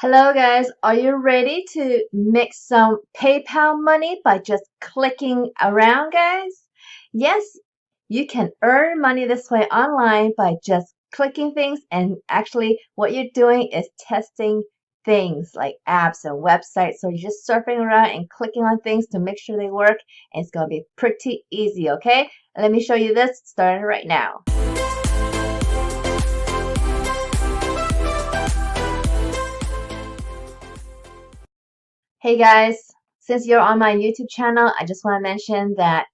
Hello guys, are you ready to make some PayPal money by just clicking around, guys? Yes, you can earn money this way online by just clicking things, and actually what you're doing is testing things like apps and websites. So you're just surfing around and clicking on things to make sure they work, and it's going to be pretty easy, okay? Let me show you this starting right now. Hey guys, since you're on my YouTube channel, I just want to mention that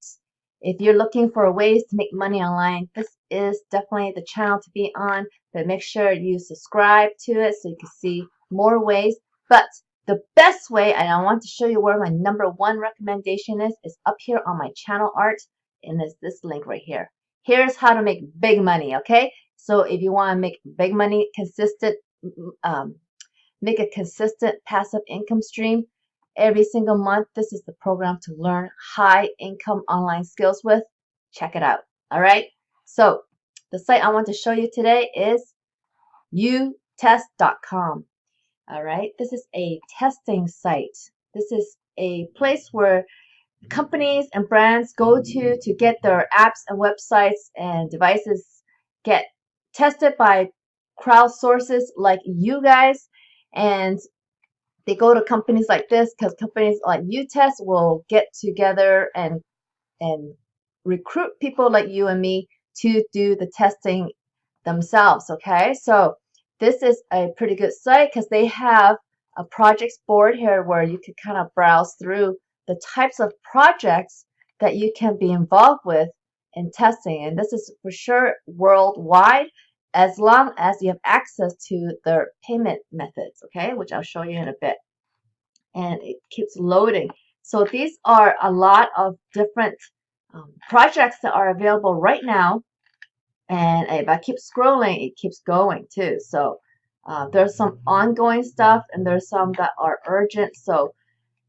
if you're looking for ways to make money online, this is definitely the channel to be on, but make sure you subscribe to it so you can see more ways. But the best way, and I want to show you where my #1 recommendation is up here on my channel art, and it's this link right here. Here's how to make big money, okay? So if you want to make big money, make a consistent passive income stream every single month, this is the program to learn high income online skills with. Check it out. All right. So the site I want to show you today is YouTestcom. All right. This is a testing site. This is a place where companies and brands go to get their apps and websites and devices get tested by crowd sources like you guys, and they go to companies like this because companies like YouTest will get together and recruit people like you and me to do the testing themselves. Okay, so this is a pretty good site because they have a projects board here where you can kind of browse through the types of projects that you can be involved with in testing, and this is for sure worldwide, as long as you have access to their payment methods, okay, which I'll show you in a bit. And it keeps loading. So these are a lot of different projects that are available right now. And if I keep scrolling, it keeps going too. So there's some ongoing stuff and there's some that are urgent. So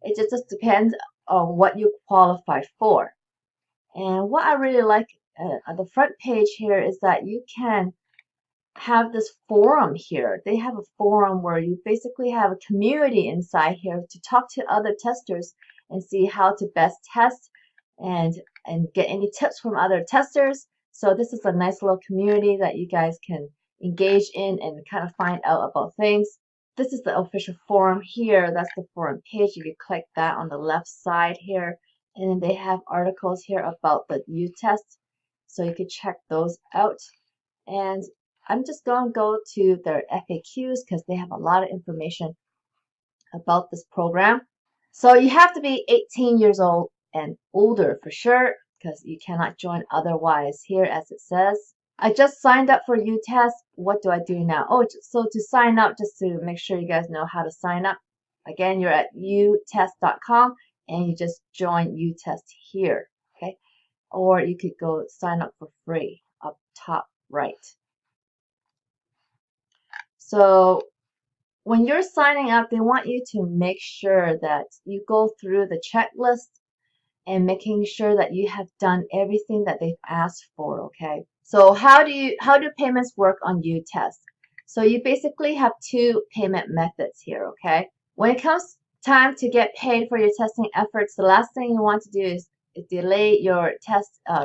it just depends on what you qualify for. And what I really like at the front page here is that you can have this forum here. They have a forum where you basically have a community inside here to talk to other testers and see how to best test and get any tips from other testers. So this is a nice little community that you guys can engage in and kind of find out about things. This is the official forum here. That's the forum page. You can click that on the left side here, and then they have articles here about the U-test, so you can check those out. And I'm just going to go to their FAQs because they have a lot of information about this program. So you have to be 18 years old and older for sure, because you cannot join otherwise here, as it says. I just signed up for U-Test. What do I do now? Oh, so to sign up, just to make sure you guys know how to sign up, again, you're at YouTest.com and you just join U-Test here, okay? Or you could go sign up for free up top right. So when you're signing up, they want you to make sure that you go through the checklist and making sure that you have done everything that they've asked for, okay? So how do payments work on U-Test? So you basically have two payment methods here, okay? When it comes time to get paid for your testing efforts, the last thing you want to do is delay your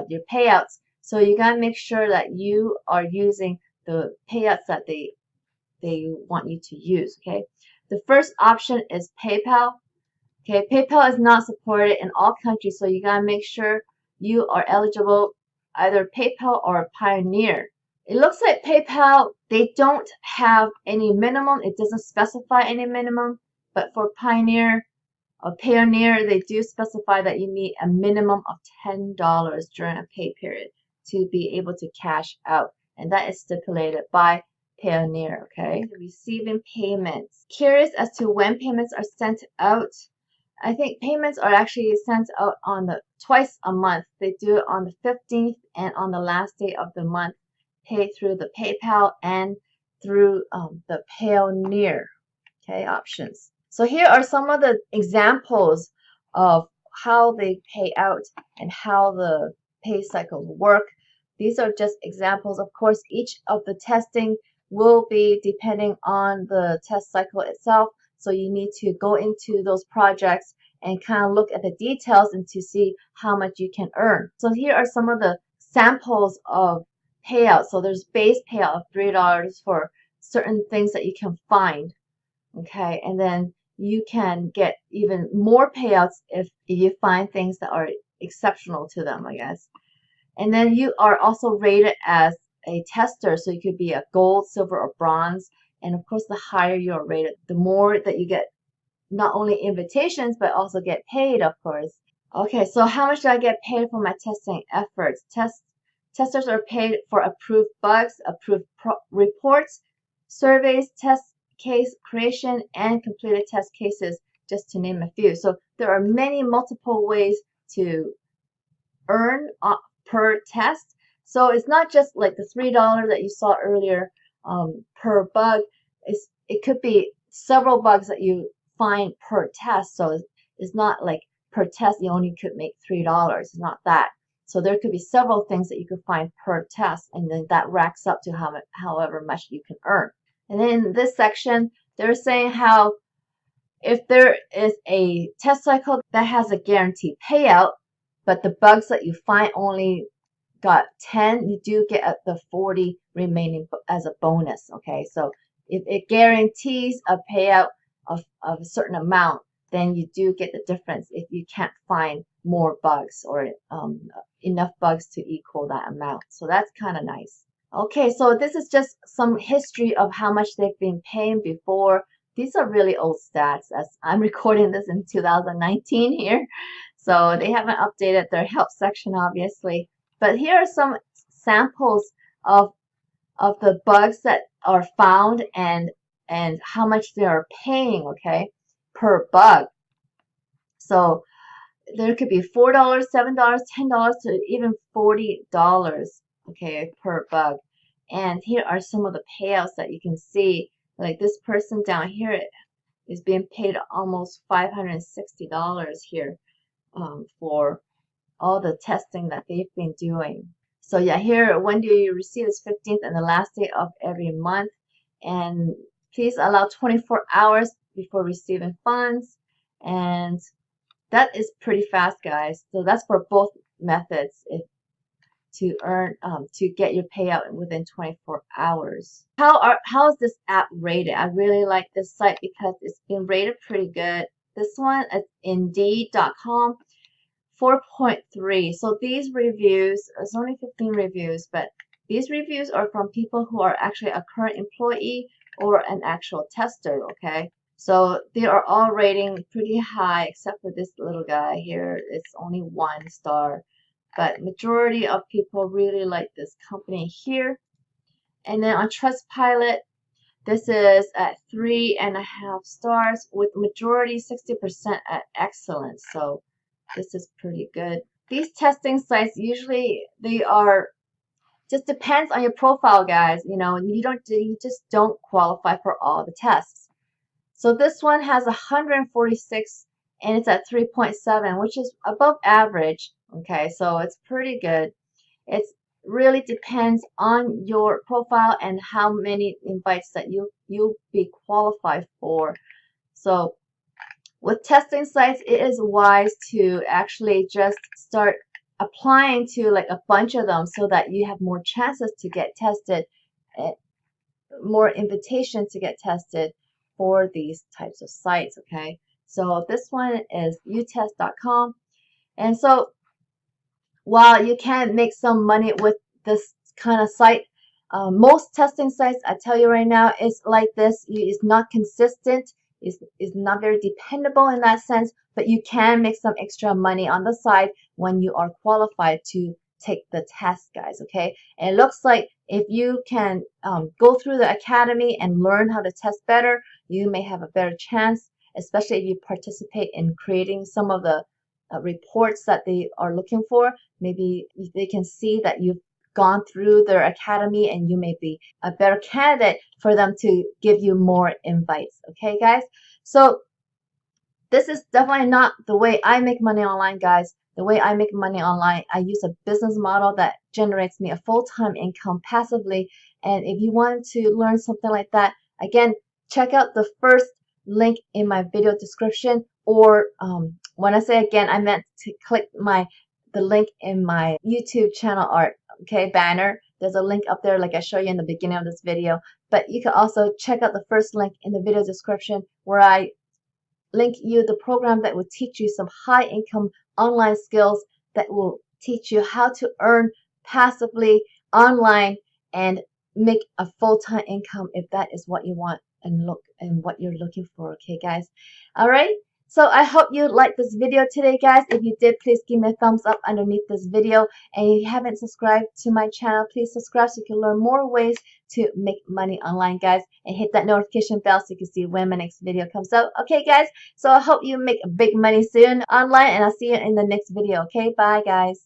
your payouts. So you gotta make sure that you are using the payouts that they want you to use, okay? The first option is PayPal. Okay, PayPal is not supported in all countries, so you gotta make sure you are eligible either PayPal or Payoneer. It looks like PayPal, they don't have any minimum. It doesn't specify any minimum, but for Payoneer, they do specify that you need a minimum of $10 during a pay period to be able to cash out, and that is stipulated by Payoneer, okay? Receiving payments. Curious as to when payments are sent out. I think payments are actually sent out on twice a month. They do it on the 15th and on the last day of the month, paid through the PayPal and through the Payoneer, okay, options. So here are some of the examples of how they pay out and how the pay cycles work. These are just examples. Of course, each of the testing will be depending on the test cycle itself. So you need to go into those projects and kind of look at the details and to see how much you can earn. So here are some of the samples of payouts. So there's base payout of $3 for certain things that you can find. Okay, and then you can get even more payouts if you find things that are exceptional to them, I guess. And then you are also rated as a tester, so you could be a gold, silver, or bronze. And of course, the higher you are rated, the more that you get not only invitations, but also get paid, of course. Okay, so how much do I get paid for my testing efforts? Testers are paid for approved bugs, approved reports, surveys, test case creation, and completed test cases, just to name a few. So there are many multiple ways to earn per test. So it's not just like the $3 that you saw earlier per bug. It could be several bugs that you find per test. So it's not like per test you only could make $3. It's not that. So there could be several things that you could find per test, and then that racks up to however much you can earn. And then in this section, they're saying how if there is a test cycle that has a guaranteed payout, but the bugs that you find only got 10, you do get the 40 remaining as a bonus. Okay, so if it guarantees a payout of a certain amount, then you do get the difference if you can't find more bugs or enough bugs to equal that amount. So that's kind of nice. Okay, so this is just some history of how much they've been paying before. These are really old stats, as I'm recording this in 2019 here. So they haven't updated their help section, obviously. But here are some samples of the bugs that are found and how much they are paying, okay, per bug. So there could be $4, $7, $10 to even $40, okay, per bug. And here are some of the payouts that you can see. Like this person down here is being paid almost $560 here for all the testing that they've been doing. So yeah, here, when do you receive is 15th and the last day of every month. And please allow 24 hours before receiving funds. And that is pretty fast, guys. So that's for both methods to earn to get your payout within 24 hours. How is this app rated? I really like this site because it's been rated pretty good. This one is Indeed.com, 4.3. So these reviews, it's only 15 reviews, but these reviews are from people who are actually a current employee or an actual tester, okay? So they are all rating pretty high, except for this little guy here. It's only 1 star. But majority of people really like this company here. And then on Trustpilot, this is at 3.5 stars with majority 60% at excellent. So this is pretty good. These testing sites usually they are just depends on your profile, guys. You know, you just don't qualify for all the tests. So this one has 146 and it's at 3.7, which is above average. Okay, so it's pretty good. It really depends on your profile and how many invites that you'll be qualified for. So with testing sites, it is wise to actually just start applying to like a bunch of them so that you have more chances to get tested, more invitations to get tested for these types of sites. Okay, so this one is YouTestcom. And so while you can make some money with this kind of site, most testing sites, I tell you right now, is like this. It's not consistent. It's not very dependable in that sense, but you can make some extra money on the side when you are qualified to take the test, guys, okay? And it looks like if you can go through the academy and learn how to test better, you may have a better chance, especially if you participate in creating some of the reports that they are looking for. Maybe they can see that you've gone through their academy and you may be a better candidate for them to give you more invites. Okay, guys? So this is definitely not the way I make money online, guys. The way I make money online, I use a business model that generates me a full-time income passively, And if you want to learn something like that, again, check out the first link in my video description, or when I say again, I meant to click the link in my YouTube channel art, okay, banner. There's a link up there like I showed you in the beginning of this video, but you can also check out the first link in the video description where I link you the program that will teach you some high income online skills that will teach you how to earn passively online and make a full-time income if that is what you want and what you're looking for. Okay, guys. All right. So I hope you liked this video today, guys. If you did, please give me a thumbs up underneath this video. And if you haven't subscribed to my channel, please subscribe so you can learn more ways to make money online, guys. And hit that notification bell so you can see when my next video comes out. Okay, guys. So I hope you make big money soon online, and I'll see you in the next video. Okay, bye, guys.